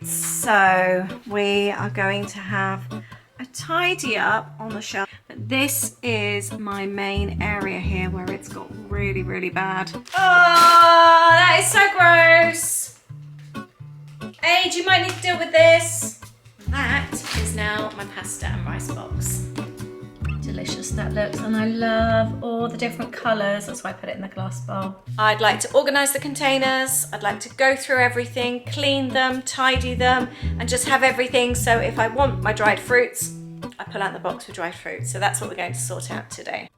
So we are going to have a tidy up on the shelf. But this is my main area here where it's got really, really bad. Oh, that is so gross. Age, you might need to deal with this. That is now my pasta and rice box. Delicious that looks, and I love all the different colours. That's why I put it in the glass bowl. I'd like to organise the containers. I'd like to go through everything, clean them, tidy them, and just have everything. So if I want my dried fruits, I pull out the box with dried fruit. So that's what we're going to sort out today.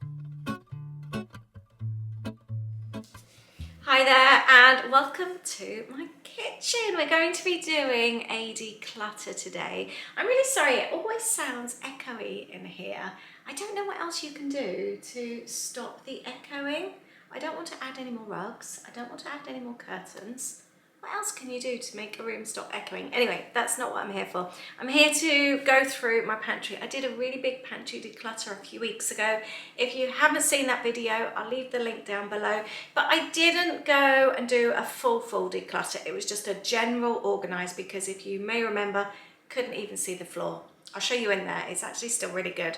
Hi there, and welcome to my kitchen. We're going to be doing a declutter today. I'm really sorry, it always sounds echoey in here. I don't know what else you can do to stop the echoing. I don't want to add any more rugs. I don't want to add any more curtains. What else can you do to make a room stop echoing? Anyway, that's not what I'm here for. I'm here to go through my pantry. I did a really big pantry declutter a few weeks ago. If you haven't seen that video, I'll leave the link down below. But I didn't go and do a full declutter. It was just a general organise because if you may remember, couldn't even see the floor. I'll show you in there. It's actually still really good.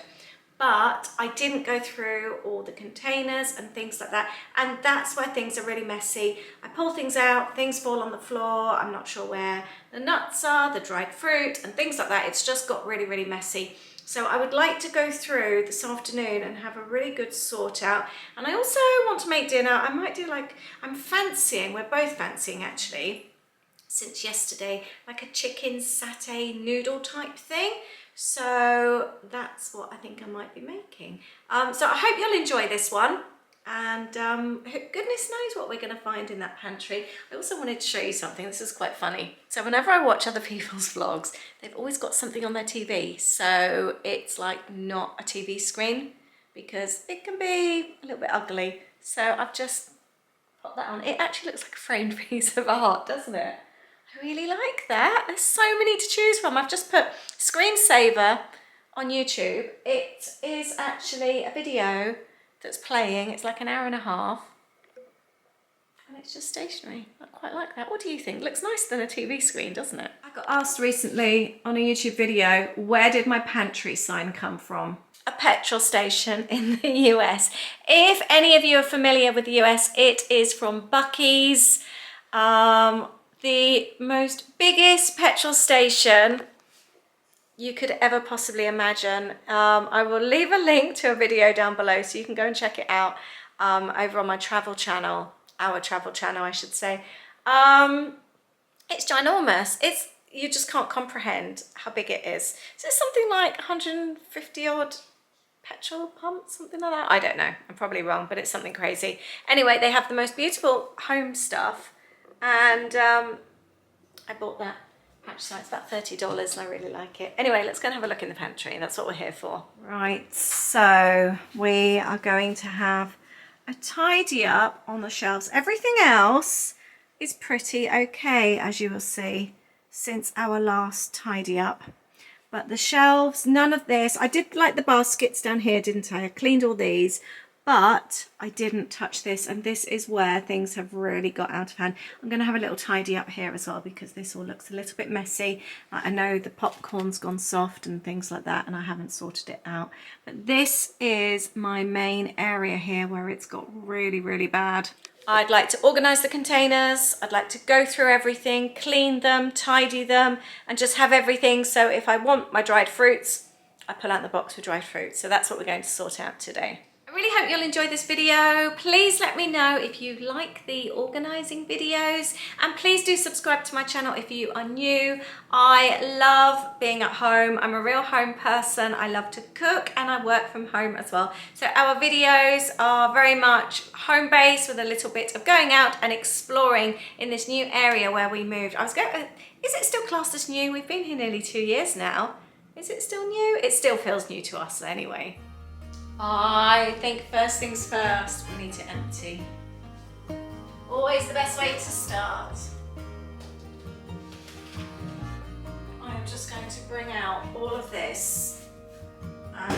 But I didn't go through all the containers and things like that, and that's where things are really messy. I pull things out, things fall on the floor, I'm not sure where the nuts are, the dried fruit and things like that. It's just got really, really messy. So I would like to go through this afternoon and have a really good sort out. And I also want to make dinner. I might do I'm fancying, we're both fancying actually, since yesterday, like a chicken satay noodle type thing. So that's what I think I might be making. So I hope you'll enjoy this one. And goodness knows what we're going to find in that pantry. I also wanted to show you something. This is quite funny. So whenever I watch other people's vlogs, they've always got something on their TV. So it's like not a TV screen because it can be a little bit ugly. So I've just put that on. It actually looks like a framed piece of art, doesn't it? I really like that. There's so many to choose from. I've just put Screensaver on YouTube. It is actually a video that's playing. It's like an hour and a half. And it's just stationary. I quite like that. What do you think? Looks nicer than a TV screen, doesn't it? I got asked recently on a YouTube video, where did my pantry sign come from? A petrol station in the US. If any of you are familiar with the US, it is from Bucees. The most biggest petrol station you could ever possibly imagine. I will leave a link to a video down below so you can go and check it out over on my travel channel, our travel channel I should say. It's ginormous. You just can't comprehend how big it is. So it's something like 150 odd petrol pumps, something like that. I don't know, I'm probably wrong, but it's something crazy. Anyway, they have the most beautiful home stuff. And I bought that patch size, about $30, and I really like it. Anyway, let's go and have a look in the pantry. That's what we're here for. Right, so we are going to have a tidy up on the shelves. Everything else is pretty okay, as you will see, since our last tidy up. But the shelves, none of this. I did like the baskets down here, didn't I? I cleaned all these. But I didn't touch this, and this is where things have really got out of hand. I'm going to have a little tidy up here as well because this all looks a little bit messy. I know the popcorn's gone soft and things like that, and I haven't sorted it out. But this is my main area here where it's got really, really bad. I'd like to organise the containers. I'd like to go through everything, clean them, tidy them, and just have everything. So if I want my dried fruits, I pull out the box with dried fruit. So that's what we're going to sort out today. I really hope you'll enjoy this video. Please let me know if you like the organising videos, and please do subscribe to my channel if you are new. I love being at home. I'm a real home person. I love to cook and I work from home as well. So our videos are very much home-based with a little bit of going out and exploring in this new area where we moved. Is it still classed as new? We've been here nearly 2 years now. Is it still new? It still feels new to us anyway. I think first things first, we need to empty. Always the best way to start. I'm just going to bring out all of this and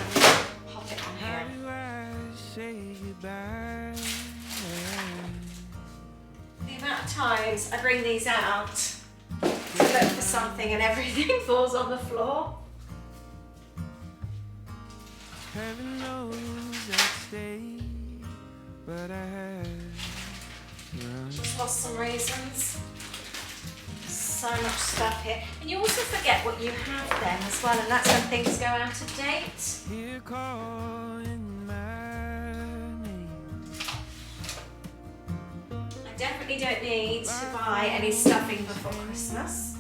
pop it on here. The amount of times I bring these out to look for something and everything falls on the floor. Heaven knows I'd stay, but I have Just lost some raisins. So much stuff here. And you also forget what you have then as well, and that's when things go out of date. here calling my name. I definitely don't need to buy any stuffing before Christmas.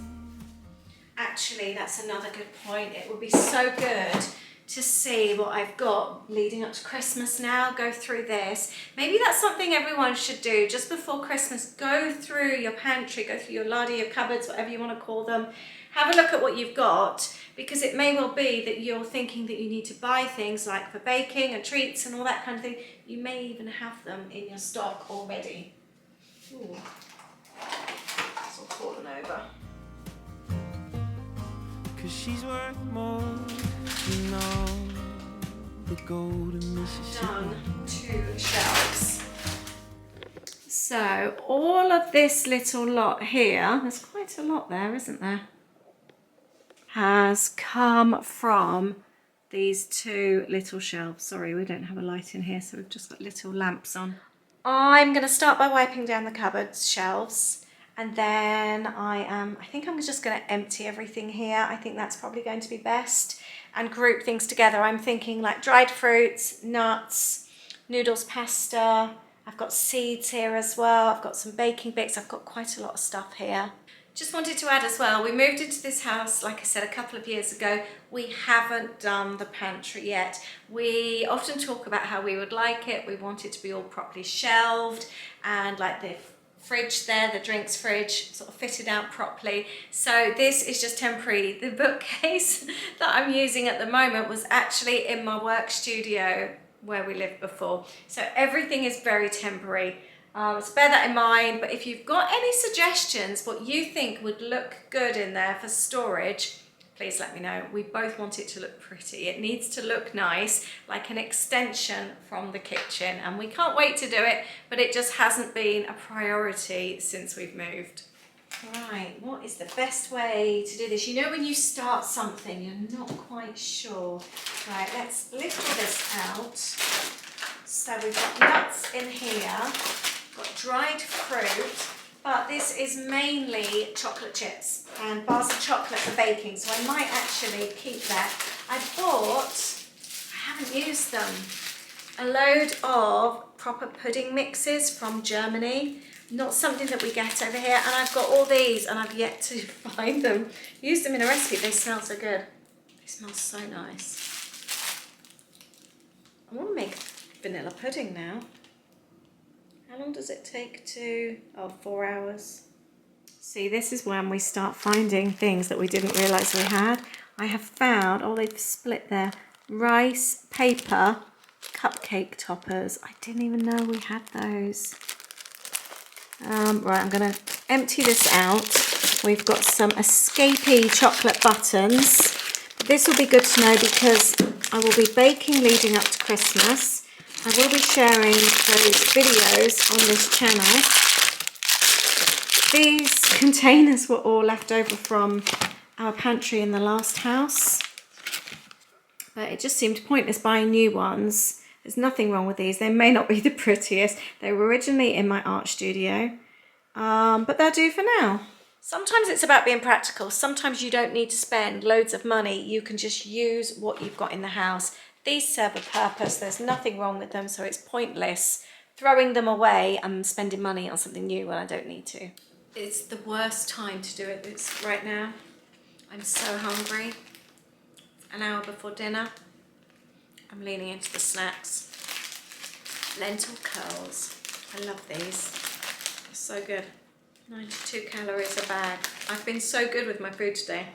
Actually, that's another good point. It would be so good to see what I've got leading up to Christmas now, go through this. Maybe that's something everyone should do just before Christmas. Go through your pantry, go through your larder, your cupboards, whatever you want to call them. Have a look at what you've got, because it may well be that you're thinking that you need to buy things like for baking and treats and all that kind of thing. You may even have them in your stock already. Ooh, it's all fallen over. 'Cause she's worth more than all the gold in Mississippi. Done 2 shelves. So all of this little lot here, there's quite a lot there, isn't there? Has come from these 2 little shelves. Sorry, we don't have a light in here, so we've just got little lamps on. I'm going to start by wiping down the cupboard shelves, and then I think I'm just going to empty everything here. I think that's probably going to be best, and group things together. I'm thinking like dried fruits, nuts, noodles, pasta. I've got seeds here as well. I've got some baking bits. I've got quite a lot of stuff here. Just wanted to add as well, we moved into this house, like I said, a couple of years ago. We haven't done the pantry yet. We often talk about how we would like it. We want it to be all properly shelved, and like the fridge there, the drinks fridge, sort of fitted out properly. So this is just temporary. The bookcase that I'm using at the moment was actually in my work studio where we lived before. So everything is very temporary. So bear that in mind, but if you've got any suggestions, what you think would look good in there for storage, please let me know. We both want it to look pretty. It needs to look nice, like an extension from the kitchen, and we can't wait to do it, but it just hasn't been a priority since we've moved. Right, what is the best way to do this? You know when you start something, you're not quite sure. Right, let's lift all this out. So we've got nuts in here, got dried fruit, but this is mainly chocolate chips and bars of chocolate for baking, so I might actually keep that. I haven't used them, a load of proper pudding mixes from Germany. Not something that we get over here, and I've got all these and I've yet to find them. Use them in a recipe, they smell so good. They smell so nice. I want to make vanilla pudding now. How long does it take to, 4 hours. See, this is when we start finding things that we didn't realise we had. I have found, they've split there, rice paper cupcake toppers. I didn't even know we had those. Right, I'm going to empty this out. We've got some escapee chocolate buttons. This will be good to know because I will be baking leading up to Christmas. I will be sharing those videos on this channel. These containers were all left over from our pantry in the last house, but it just seemed pointless buying new ones. There's nothing wrong with these. They may not be the prettiest. They were originally in my art studio, but they'll do for now. Sometimes it's about being practical. Sometimes you don't need to spend loads of money. You can just use what you've got in the house. These serve a purpose. There's nothing wrong with them, so it's pointless throwing them away and spending money on something new when I don't need to. It's the worst time to do it right now. I'm so hungry. An hour before dinner. I'm leaning into the snacks. Lentil curls. I love these. They're so good. 92 calories a bag. I've been so good with my food today.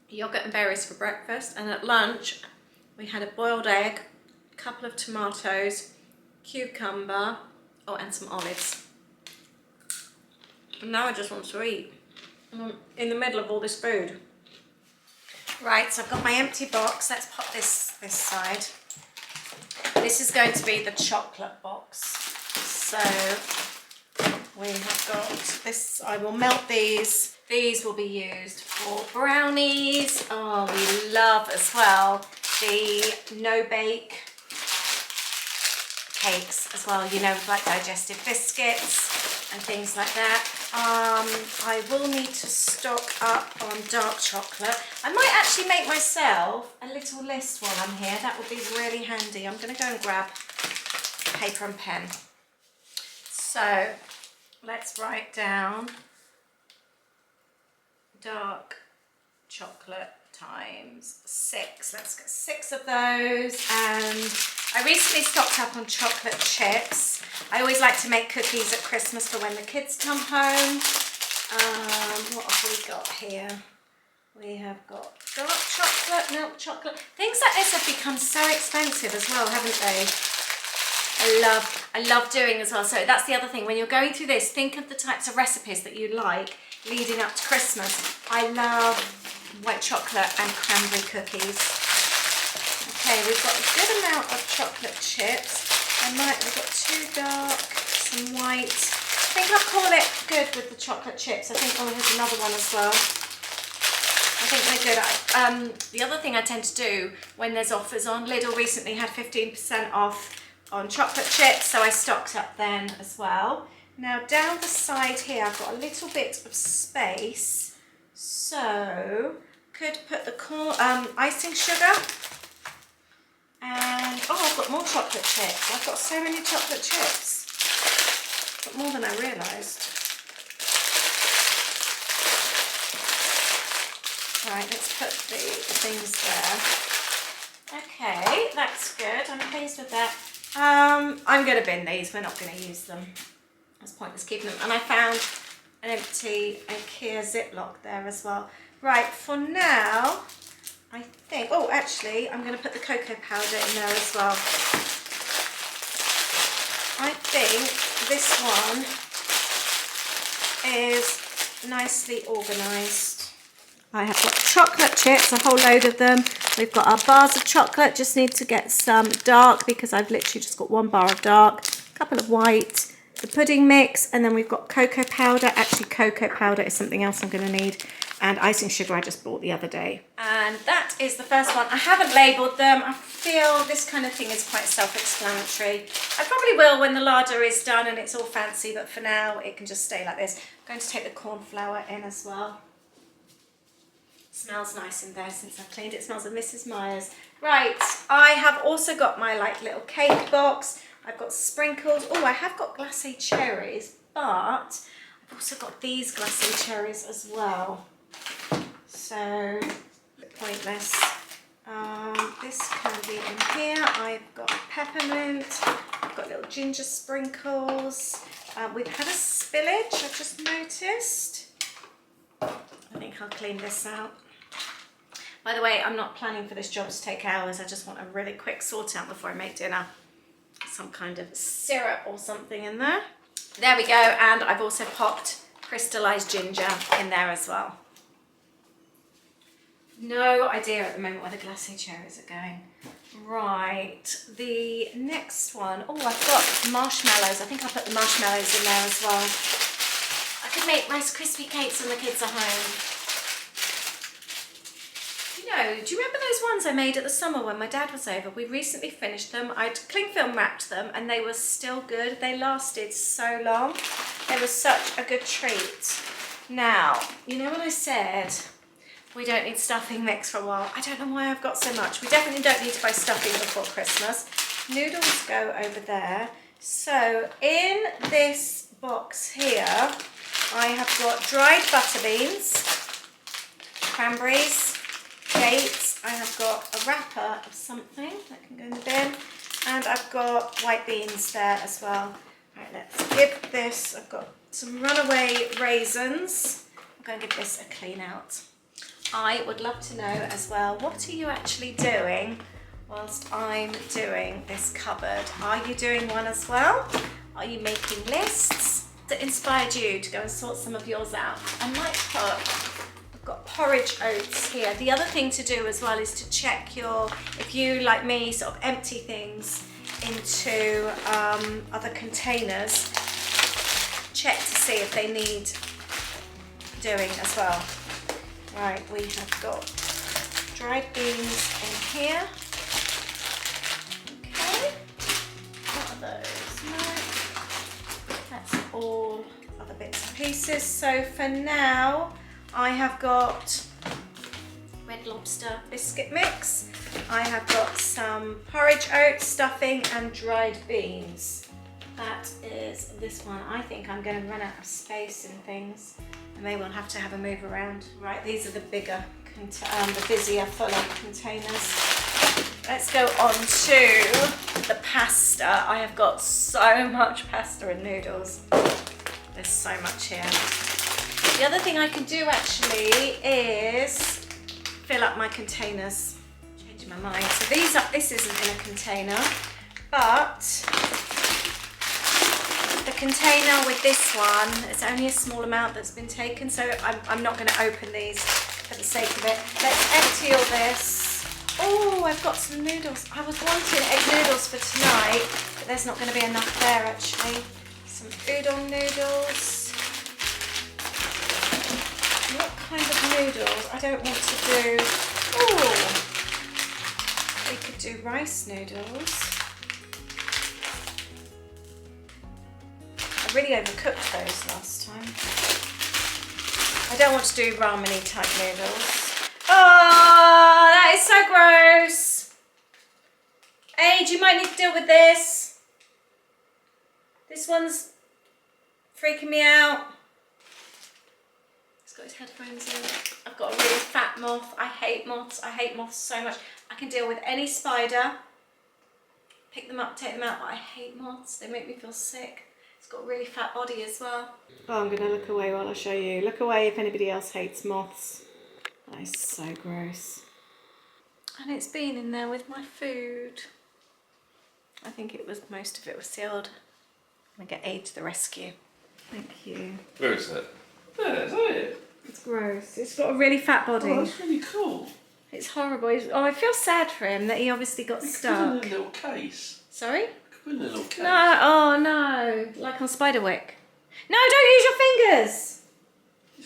Yogurt and berries for breakfast, and at lunch we had a boiled egg, a couple of tomatoes, cucumber, and some olives. And now I just want to eat. I'm in the middle of all this food. Right, so I've got my empty box. Let's pop this side. This is going to be the chocolate box. So we have got this. I will melt these. These will be used for brownies. Oh, we love as well the no-bake cakes as well, you know, like digestive biscuits and things like that. I will need to stock up on dark chocolate. I might actually make myself a little list while I'm here. That would be really handy. I'm going to go and grab paper and pen. So let's write down dark chocolate times 6. Let's get 6 of those. And I recently stocked up on chocolate chips. I always like to make cookies at Christmas for when the kids come home. What have we got here? We have got dark chocolate, milk chocolate. Things like this have become so expensive as well, haven't they? I love doing as well. So that's the other thing. When you're going through this, think of the types of recipes that you like leading up to Christmas. I love white chocolate and cranberry cookies. Okay, we've got a good amount of chocolate chips. We've got 2 dark, some white. I think I'll call it good with the chocolate chips. I think, oh, here's another one as well. I think they're good. The other thing I tend to do when there's offers on, Lidl recently had 15% off on chocolate chips, so I stocked up then as well. Now down the side here, I've got a little bit of space, so could put the icing sugar. And oh, I've got more chocolate chips. I've got so many chocolate chips. Got more than I realised. Right, let's put the things there. Okay, that's good. I'm pleased with that. I'm going to bin these. We're not going to use them. It's pointless keeping them. And I found an empty IKEA Ziploc there as well. Right, for now, I think, oh, actually, I'm going to put the cocoa powder in there as well. I think this one is nicely organised. I have got chocolate chips, a whole load of them. We've got our bars of chocolate, just need to get some dark because I've literally just got 1 bar of dark, a couple of white, the pudding mix, and then we've got cocoa powder. Actually, cocoa powder is something else I'm going to need. And icing sugar I just bought the other day. And that is the first one. I haven't labelled them. I feel this kind of thing is quite self-explanatory. I probably will when the larder is done and it's all fancy, but for now it can just stay like this. I'm going to take the corn flour in as well. Smells nice in there since I've cleaned it. It smells of Mrs. Myers. Right, I have also got my like little cake box. I've got sprinkles. Oh, I have got glacé cherries, but I've also got these glacé cherries as well. So, pointless. This can be in here. I've got peppermint. I've got little ginger sprinkles. We've had a spillage, I've just noticed. I think I'll clean this out. By the way, I'm not planning for this job to take hours. I just want a really quick sort out before I make dinner. Some kind of syrup or something in there. There we go. And I've also popped crystallized ginger in there as well. No idea at the moment where the glacé cherries are going. Right, the next one. Oh, I've got marshmallows. I think I'll put the marshmallows in there as well. I could make Rice Krispie cakes when the kids are home. You know, do you remember those ones I made at the summer when my dad was over? We recently finished them. I'd cling film wrapped them and they were still good. They lasted so long. They were such a good treat. Now, you know when I said we don't need stuffing mix for a while? I don't know why I've got so much. We definitely don't need to buy stuffing before Christmas. Noodles go over there. So in this box here, I have got dried butter beans, cranberries, dates. I have got a wrapper of something that can go in the bin. And I've got white beans there as well. Right, let's give this, I've got some runaway raisins. I'm going to give this a clean out. I would love to know as well, what are you actually doing whilst I'm doing this cupboard? Are you doing one as well? Are you making lists? That inspired you to go and sort some of yours out? I might put, I've got porridge oats here. The other thing to do as well is to check your, if you like me sort of empty things into other containers, check to see if they need doing as well. Right, we have got dried beans in here. Okay, what are those? No, that's all other bits and pieces. So for now, I have got Red Lobster biscuit mix. I have got some porridge oats, stuffing and dried beans. That is this one. I think I'm going to run out of space and things. I may well have to have a move around. Right, these are the bigger, the busier, fuller containers. Let's go on to the pasta. I have got so much pasta and noodles. There's so much here. The other thing I can do actually is fill up my containers. Changing my mind. So this isn't in a container, but the container with this one, it's only a small amount that's been taken, so I'm not going to open these for the sake of it. Let's empty all this. Oh, I've got some noodles. I was wanting egg noodles for tonight, but there's not going to be enough there actually. Some udon noodles. What kind of noodles? I don't want to do... Oh, we could do rice noodles. I really overcooked those last time. I don't want to do ramen-y type noodles. Oh, that is so gross. Age, you might need to deal with this. This one's freaking me out. He's got his headphones in. I've got a really fat moth. I hate moths. I hate moths so much. I can deal with any spider. Pick them up, take them out, but I hate moths. They make me feel sick. It's got a really fat body as well. Oh, I'm going to look away while I show you. Look away if anybody else hates moths. That is so gross. And it's been in there with my food. I think most of it was sealed. I'm going to get Aid to the rescue. Thank you. Where is it? There, is that it? It's gross. It's got a really fat body. Oh, that's really cool. It's horrible. Oh, I feel sad for him that he obviously got stuck. Put it in a little case. Sorry? Put it in a little case. No, oh no. Like on Spiderwick. No, don't use your fingers.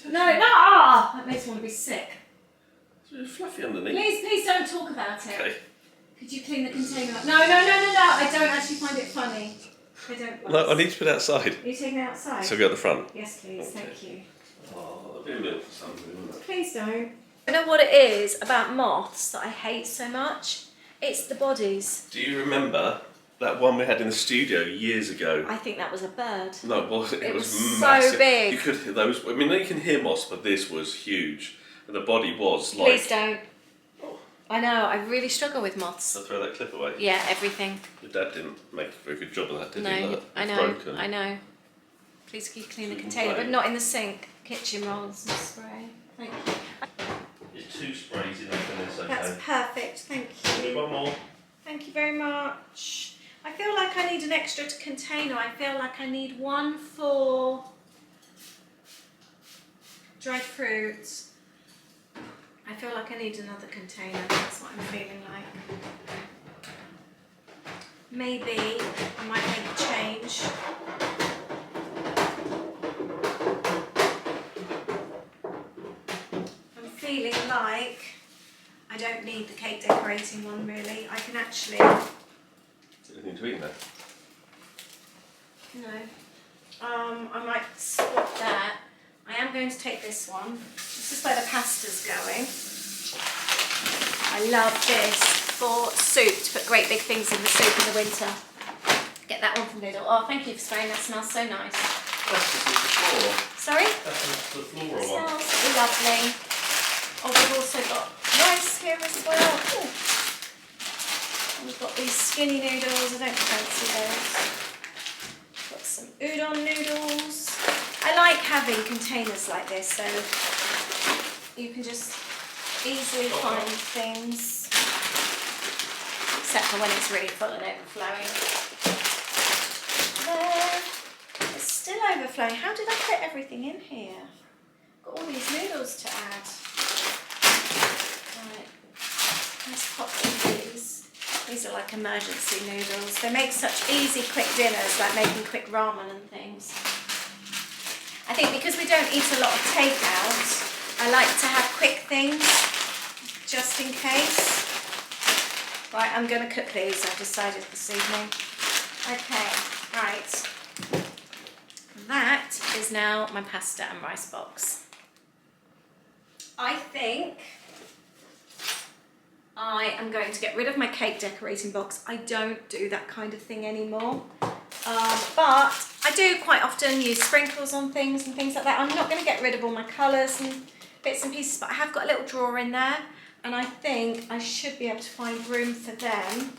No, that makes me want to be sick. It's really fluffy underneath. Please don't talk about it. Okay. Could you clean the container up? No. I don't actually find it funny. I don't. No, I need to put it outside. Are you taking it outside? So go at the front. Yes, please. Okay. Thank you. Oh, that'd be a little for something, wouldn't it? Please don't. You know what it is about moths that I hate so much? It's the bodies. Do you remember that one we had in the studio years ago? I think that was a bird. No, it wasn't. It was so massive. big. You could hear those. I mean, you can hear moths, but this was huge. And the body was like... Please don't. I know, I really struggle with moths. I'll throw that clip away. Yeah, everything. Your dad didn't make a very good job of that, did he? No, Like, I know, broken. I know. Please keep clean the Keep container, them but not in the sink. Kitchen rolls and spray. Thank you. There's 2 sprays in there for this, okay? That's perfect, thank you. One more. Thank you very much. I feel like I need an extra container. I feel like I need one for dried fruits. I feel like I need another container. That's what I'm feeling like. Maybe I might make a change. I'm feeling like I don't need the cake decorating one really. I can actually... Is there anything to eat in there? No. I might swap that. I am going to take this one. This is where the pasta's going. I love this for soup, to put great big things in the soup in the winter. Get that one from Lidl. Oh, thank you for spraying, that smells so nice. That's just the floral. Sorry? That's the floral one. Smells lovely. Oh, we've also got rice here as well. Ooh. And we've got these skinny noodles, I don't fancy those. Got some udon noodles. I like having containers like this, so you can just easily find things, except for when it's really full and overflowing. There, it's still overflowing. How did I fit everything in here? Got all these noodles to add. Right, let's pop in these. These are like emergency noodles. They make such easy, quick dinners, like making quick ramen and things. think because we don't eat a lot of takeout, I like to have quick things just in case. Right, I'm going to cook these, I've decided this evening. Okay, right. That is now my pasta and rice box. I think I am going to get rid of my cake decorating box. I don't do that kind of thing anymore. But I do quite often use sprinkles on things and things like that. I'm not going to get rid of all my colours and bits and pieces, but I have got a little drawer in there and I think I should be able to find room for them.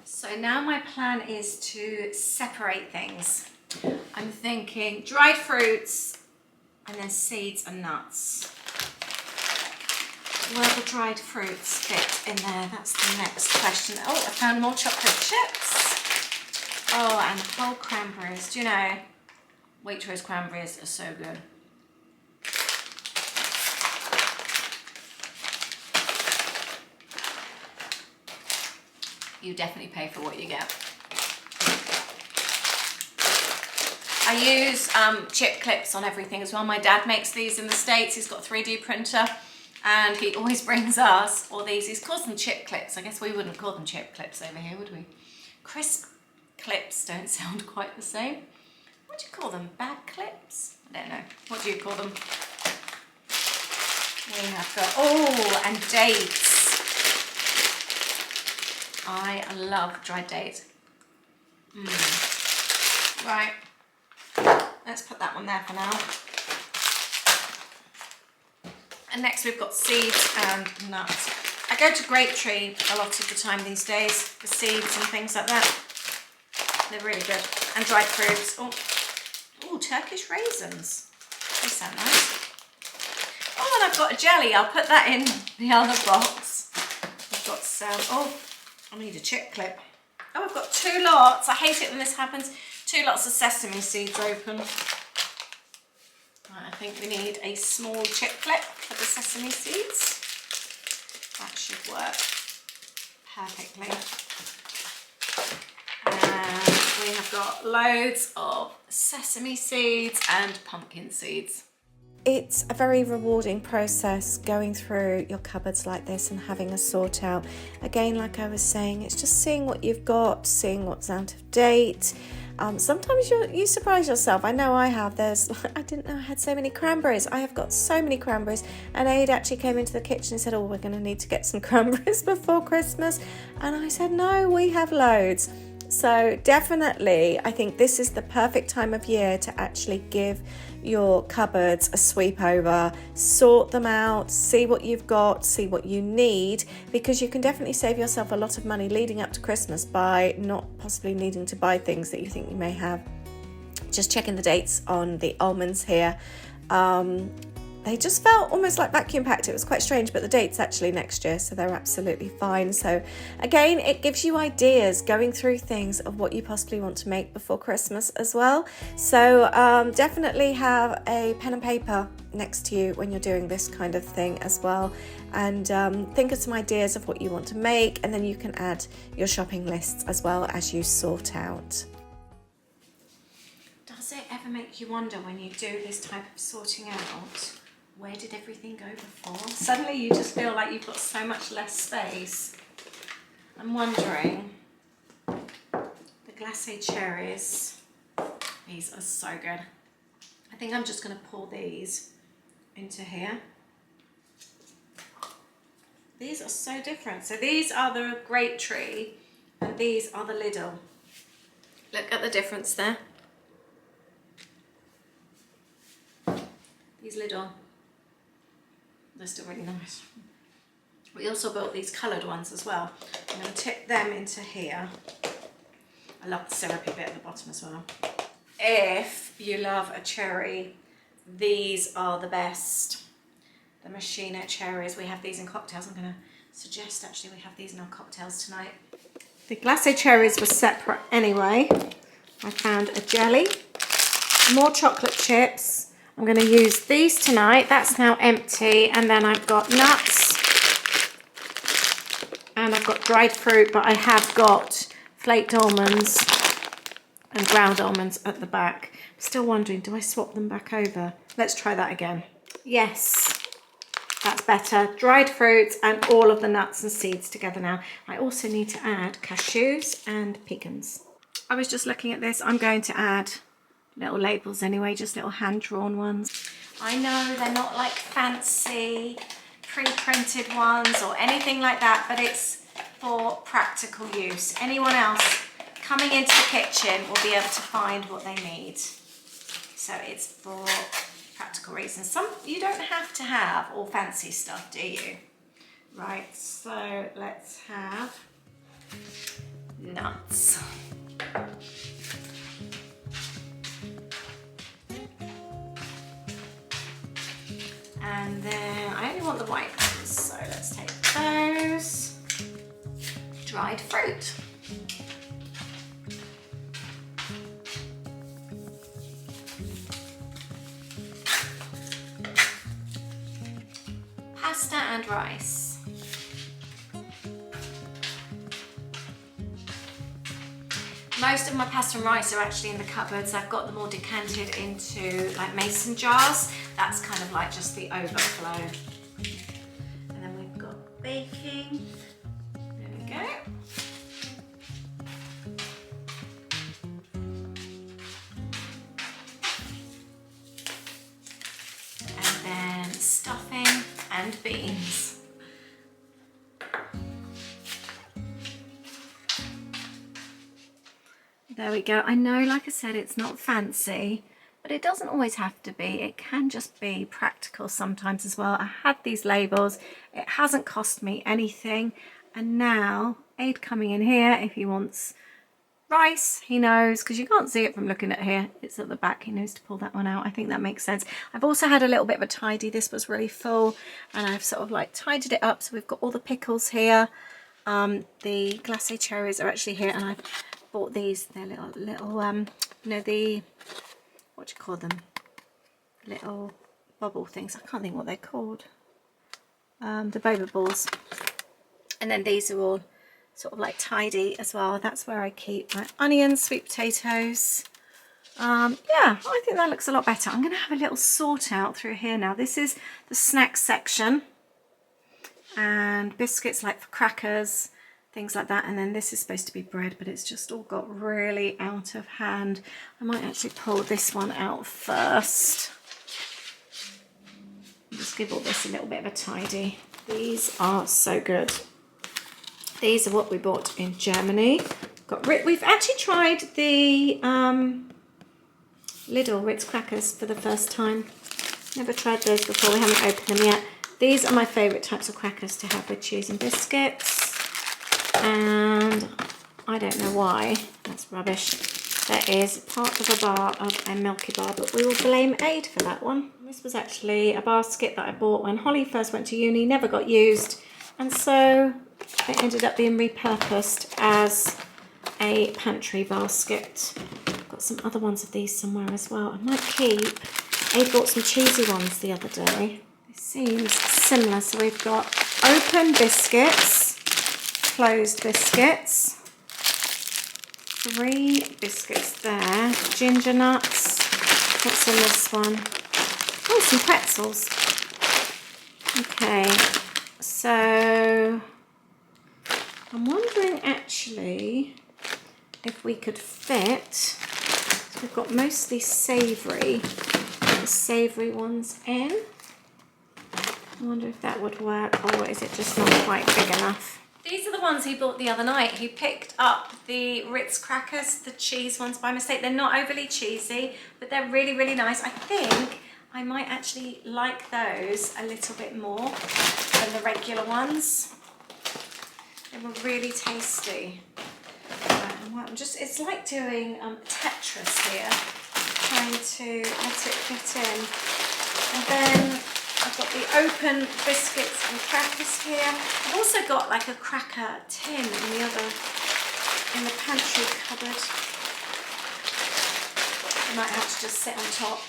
So now my plan is to separate things. I'm thinking dried fruits and then seeds and nuts. Will the dried fruits fit in there? That's the next question. Oh, I found more chocolate chips. Oh, and whole cranberries. Do you know, Waitrose cranberries are so good. You definitely pay for what you get. I use chip clips on everything as well. My dad makes these in the States. He's got a 3D printer and he always brings us all these. He calls them chip clips. I guess we wouldn't call them chip clips over here, would we? Crisp clips don't sound quite the same. What do you call them? Bag clips? I don't know. What do you call them? We have got, oh, and dates. I love dried dates. Right. Let's put that one there for now. And next we've got seeds and nuts. I go to Grapetree a lot of the time these days for seeds and things like that. They're really good. And dried fruits. Oh, Turkish raisins. They sound nice. Oh, and I've got a jelly. I'll put that in the other box. I've got some, oh, I need a chip clip. Oh, I've got 2 lots. I hate it when this happens. 2 lots of sesame seeds open. Right, I think we need a small chip clip for the sesame seeds. That should work perfectly. And we have got loads of sesame seeds and pumpkin seeds. It's a very rewarding process going through your cupboards like this and having a sort out. Again, like I was saying, it's just seeing what you've got, seeing what's out of date. Sometimes you surprise yourself. I know I have. I didn't know I had so many cranberries. I have got so many cranberries. And Aid actually came into the kitchen and said, oh, we're going to need to get some cranberries before Christmas. And I said, no, we have loads. So definitely, I think this is the perfect time of year to actually give your cupboards a sweep over, sort them out, see what you've got, see what you need, because you can definitely save yourself a lot of money leading up to Christmas by not possibly needing to buy things that you think you may have. Just checking the dates on the almonds here. They just felt almost like vacuum packed. It was quite strange, but the date's actually next year, so they're absolutely fine. So again, it gives you ideas going through things of what you possibly want to make before Christmas as well. So definitely have a pen and paper next to you when you're doing this kind of thing as well. And think of some ideas of what you want to make, and then you can add your shopping lists as well as you sort out. Does it ever make you wonder when you do this type of sorting out, where did everything go before? Suddenly you just feel like you've got so much less space. I'm wondering, the glacé cherries, these are so good. I think I'm just going to pour these into here. These are so different. So these are the Grapetree and these are the Lidl. Look at the difference there. These Lidl. They're still really nice. We also built these coloured ones as well. I'm going to tip them into here. I love the syrupy bit at the bottom as well. If you love a cherry, these are the best. The machina cherries. We have these in cocktails. I'm going to suggest actually we have these in our cocktails tonight. The glacé cherries were separate anyway. I found a jelly, more chocolate chips. I'm going to use these tonight. That's now empty. And then I've got nuts. And I've got dried fruit, but I have got flaked almonds and ground almonds at the back. Still wondering, do I swap them back over? Let's try that again. Yes, that's better. Dried fruits and all of the nuts and seeds together now. I also need to add cashews and pecans. I was just looking at this. I'm going to add little labels anyway, just little hand-drawn ones. I know they're not like fancy pre-printed ones or anything like that, but it's for practical use. Anyone else coming into the kitchen will be able to find what they need. So it's for practical reasons. You don't have to have all fancy stuff, do you? Right, so let's have nuts. And then I only want the white ones, so let's take those. Dried fruit. Pasta and rice. Most of my pasta and rice are actually in the cupboards. I've got them all decanted into like mason jars. That's kind of like just the overflow. And then we've got baking. There we go. And then stuffing and beans. There we go. I know, like I said, it's not fancy, but it doesn't always have to be. It can just be practical sometimes as well. I had these labels. It hasn't cost me anything. And now, Aid coming in here, if he wants rice, he knows, because you can't see it from looking at here. It's at the back. He knows to pull that one out. I think that makes sense. I've also had a little bit of a tidy. This was really full, and I've sort of like tidied it up. So we've got all the pickles here. The glacé cherries are actually here, and I've bought these. They're little you know, the, what do you call them, little bubble things. I can't think what they're called. The boba balls. And then these are all sort of like tidy as well. That's where I keep my onions, sweet potatoes. Yeah, I think that looks a lot better. I'm going to have a little sort out through here now. This is the snack section, and biscuits like for crackers, things like that. And then this is supposed to be bread, but it's just all got really out of hand. I might actually pull this one out first. Just give all this a little bit of a tidy. These are so good. These are what we bought in Germany. We've actually tried the Lidl Ritz crackers for the first time. Never tried those before. We haven't opened them yet. These are my favourite types of crackers to have with cheese and biscuits. And I don't know why, that's rubbish. There is part of a bar of a Milky Bar, but we will blame Aid for that one. This was actually a basket that I bought when Holly first went to uni, never got used. And so it ended up being repurposed as a pantry basket. I've got some other ones of these somewhere as well. I might keep. Aid bought some cheesy ones the other day. It seems similar. So we've got open biscuits, closed biscuits, 3 biscuits there, ginger nuts. What's in this one? Oh, some pretzels. Okay, so I'm wondering actually if we could fit, so we've got mostly savoury, the savoury ones in. I wonder if that would work, or is it just not quite big enough? These are the ones he bought the other night. He picked up the Ritz crackers, the cheese ones by mistake. They're not overly cheesy, but they're really, really nice. I think I might actually like those a little bit more than the regular ones. They were really tasty. It's like doing Tetris here, trying to let it fit in. And then I've got the open biscuits and crackers here. I've also got like a cracker tin in the pantry cupboard. I might have to just sit on top.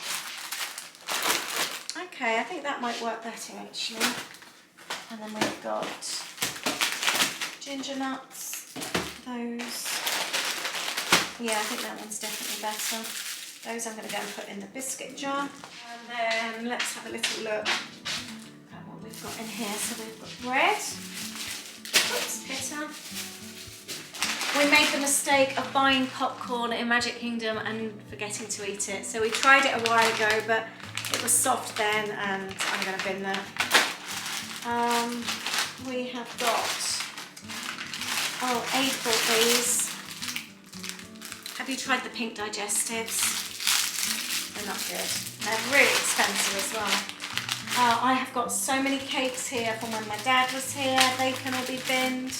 Okay, I think that might work better actually. And then we've got ginger nuts, those. Yeah, I think that one's definitely better. Those I'm going to go and put in the biscuit jar. And then let's have a little look at what we've got in here. So we've got bread. Oops, pitter. We made the mistake of buying popcorn in Magic Kingdom and forgetting to eat it. So we tried it a while ago, but it was soft then, and I'm going to bin that. We have got, Aid bought these. Have you tried the pink digestives? They're not good. They're really expensive as well. I have got so many cakes here from when my dad was here. They can all be binned.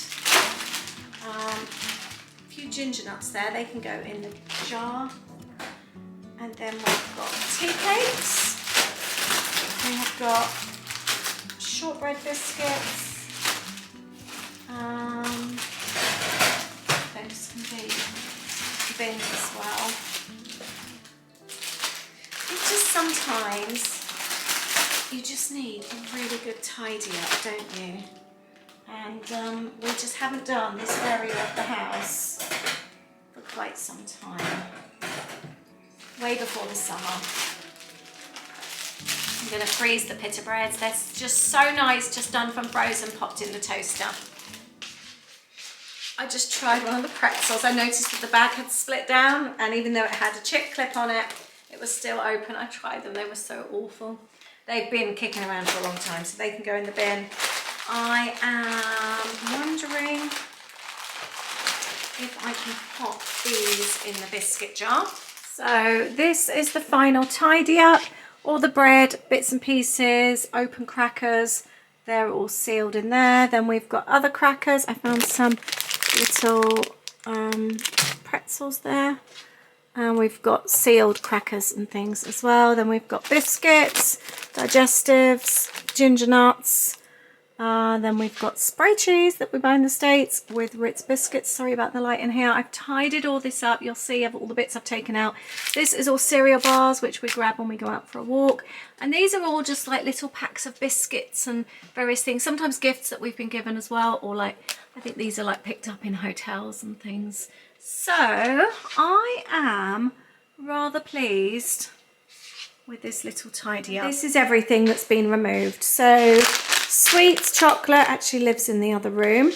A few ginger nuts there. They can go in the jar. And then we've got tea cakes. We have got shortbread biscuits. Those can be binned as well. It's just sometimes you just need a really good tidy up, don't you? And we just haven't done this area of the house for quite some time. Way before the summer. I'm going to freeze the pita breads. They're just so nice, just done from frozen, popped in the toaster. I just tried one of the pretzels. I noticed that the bag had split down, and even though it had a chip clip on it, it was still open. I tried them, they were so awful. They've been kicking around for a long time, so they can go in the bin. I am wondering if I can pop these in the biscuit jar. So this is the final tidy up. All the bread, bits and pieces, open crackers, they're all sealed in there. Then we've got other crackers. I found some little pretzels there. And we've got sealed crackers and things as well. Then we've got biscuits, digestives, ginger nuts. Then we've got spray cheese that we buy in the States with Ritz biscuits. Sorry about the light in here. I've tidied all this up. You'll see all the bits I've taken out. This is all cereal bars, which we grab when we go out for a walk. And these are all just like little packs of biscuits and various things. Sometimes gifts that we've been given as well. Or like, I think these are like picked up in hotels and things. So I am rather pleased with this little tidy up. This is everything that's been removed. So sweets, chocolate actually lives in the other room.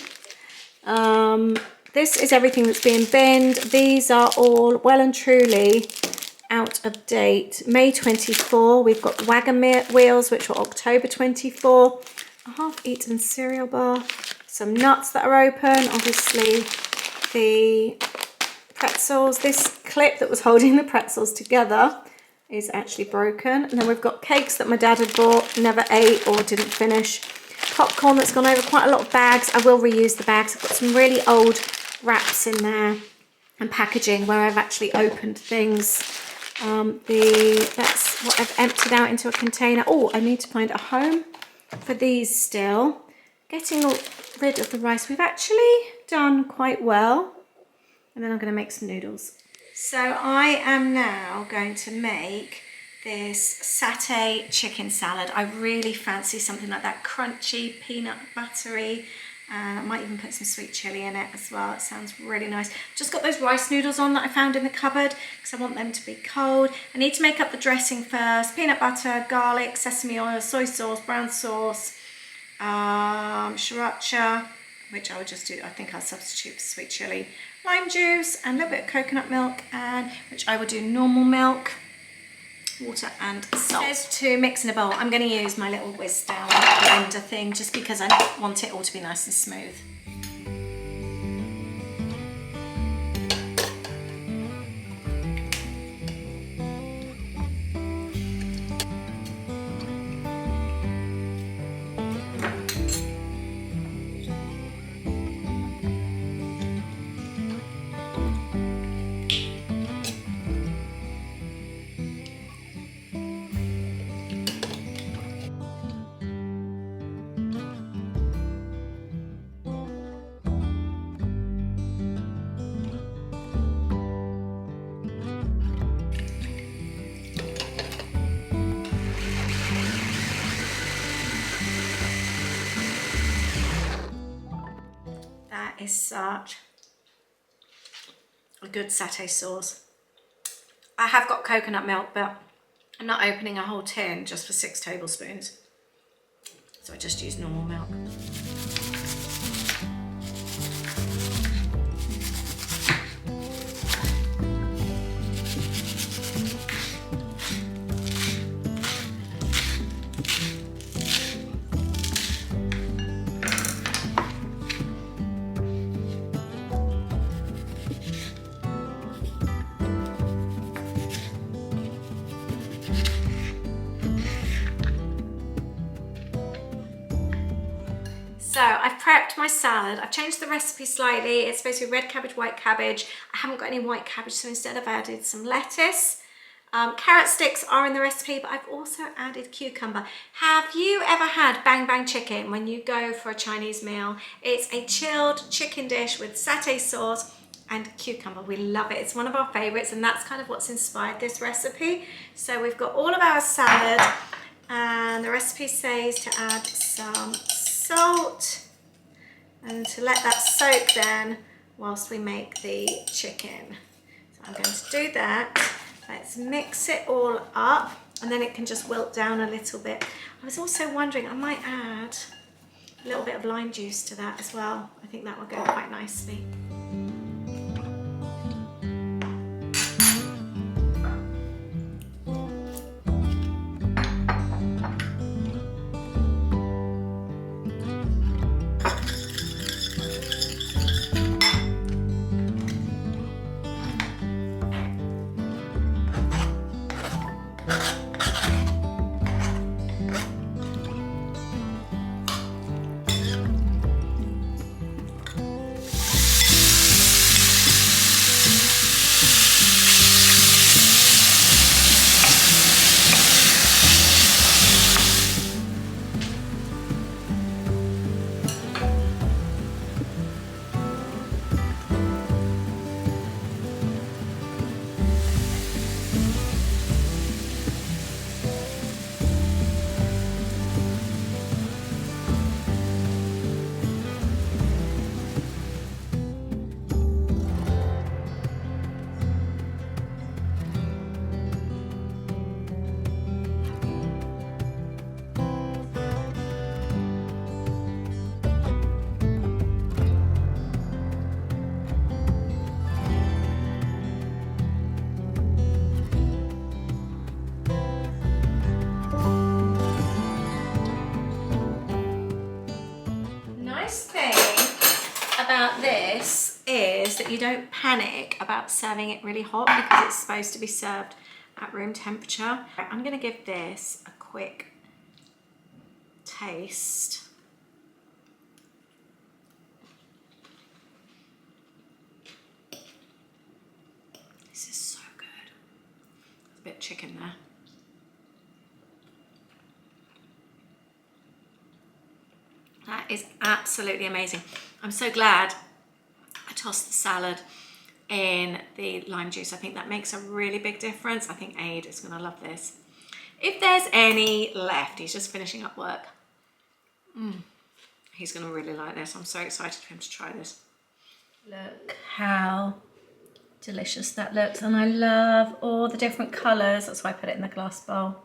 This is everything that's being binned. These are all well and truly out of date. May 24, we've got wagon wheels, which were October 24. A half-eaten cereal bar. Some nuts that are open. Obviously, the pretzels. This clip that was holding the pretzels together is actually broken. And then we've got cakes that my dad had bought, never ate or didn't finish. Popcorn that's gone over, quite a lot of bags. I will reuse the bags. I've got some really old wraps in there and packaging where I've actually opened things. That's what I've emptied out into a container. Oh, I need to find a home for these still. Getting rid of the rice. We've actually done quite well. And then I'm going to make some noodles. So I am now going to make this satay chicken salad. I really fancy something like that, crunchy, peanut buttery. And I might even put some sweet chili in it as well. It sounds really nice. Just got those rice noodles on that I found in the cupboard because I want them to be cold. I need to make up the dressing first. Peanut butter, garlic, sesame oil, soy sauce, brown sauce, sriracha, which I would just do, I think I'll substitute for sweet chili, lime juice and a little bit of coconut milk, and which I would do normal milk, water and salt. There's to mix in a bowl. I'm going to use my little whiz down blender thing just because I want it all to be nice and smooth. Is such a good satay sauce. I have got coconut milk, but I'm not opening a whole tin just for 6 tablespoons. So I just use normal milk. So I've prepped my salad. I've changed the recipe slightly. It's supposed to be red cabbage, white cabbage. I haven't got any white cabbage, so instead I've added some lettuce. Carrot sticks are in the recipe, but I've also added cucumber. Have you ever had bang bang chicken when you go for a Chinese meal? It's a chilled chicken dish with satay sauce and cucumber. We love it. It's one of our favorites, and that's kind of what's inspired this recipe. So we've got all of our salad, and the recipe says to add some salt and to let that soak then whilst we make the chicken. So I'm going to do that. Let's mix it all up, and then it can just wilt down a little bit. I was also wondering, I might add a little bit of lime juice to that as well. I think that will go quite nicely. This is that you don't panic about serving it really hot because it's supposed to be served at room temperature. I'm going to give this a quick taste. This is so good. There's a bit of chicken there. That is absolutely amazing. I'm so glad I tossed the salad in the lime juice. I think that makes a really big difference. I think Aid is going to love this. If there's any left, he's just finishing up work. He's going to really like this. I'm so excited for him to try this. Look how delicious that looks. And I love all the different colours. That's why I put it in the glass bowl.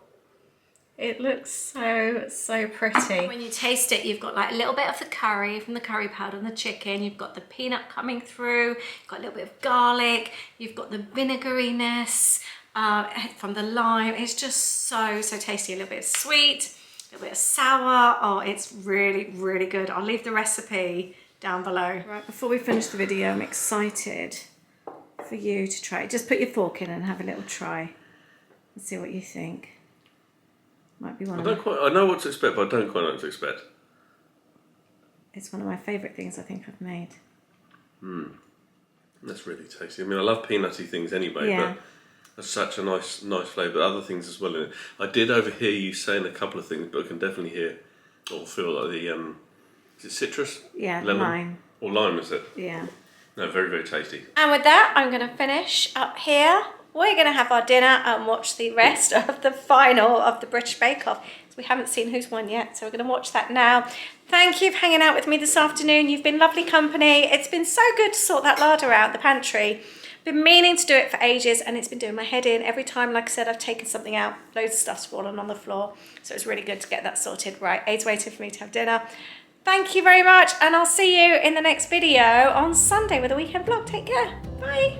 It looks so pretty. When you taste it, you've got like a little bit of the curry from the curry powder and the chicken. You've got the peanut coming through. You've got a little bit of garlic. You've got the vinegariness from the lime. It's just so tasty. A little bit of sweet, a little bit of sour. Oh, it's really good. I'll leave the recipe down below. Right, before we finish the video, I'm excited for you to try it. Just put your fork in and have a little try and see what you think. Might be one I know what to expect, but I don't quite know what to expect. It's one of my favourite things I think I've made. That's really tasty. I mean, I love peanutty things anyway, but that's such a nice flavour. But other things as well in it. I did overhear you saying a couple of things, but I can definitely hear or feel like the is it citrus? Yeah, lemon? lime. Or lime, is it? Yeah. No, very tasty. And with that, I'm going to finish up here. We're going to have our dinner and watch the rest of the final of the British Bake Off. So we haven't seen who's won yet, so we're going to watch that now. Thank you for hanging out with me this afternoon. You've been lovely company. It's been so good to sort that larder out, the pantry. Been meaning to do it for ages and it's been doing my head in. Every time, like I said, I've taken something out, loads of stuff's fallen on the floor. So it's really good to get that sorted. Right, Aid's waiting for me to have dinner. Thank you very much, and I'll see you in the next video on Sunday with a weekend vlog. Take care. Bye.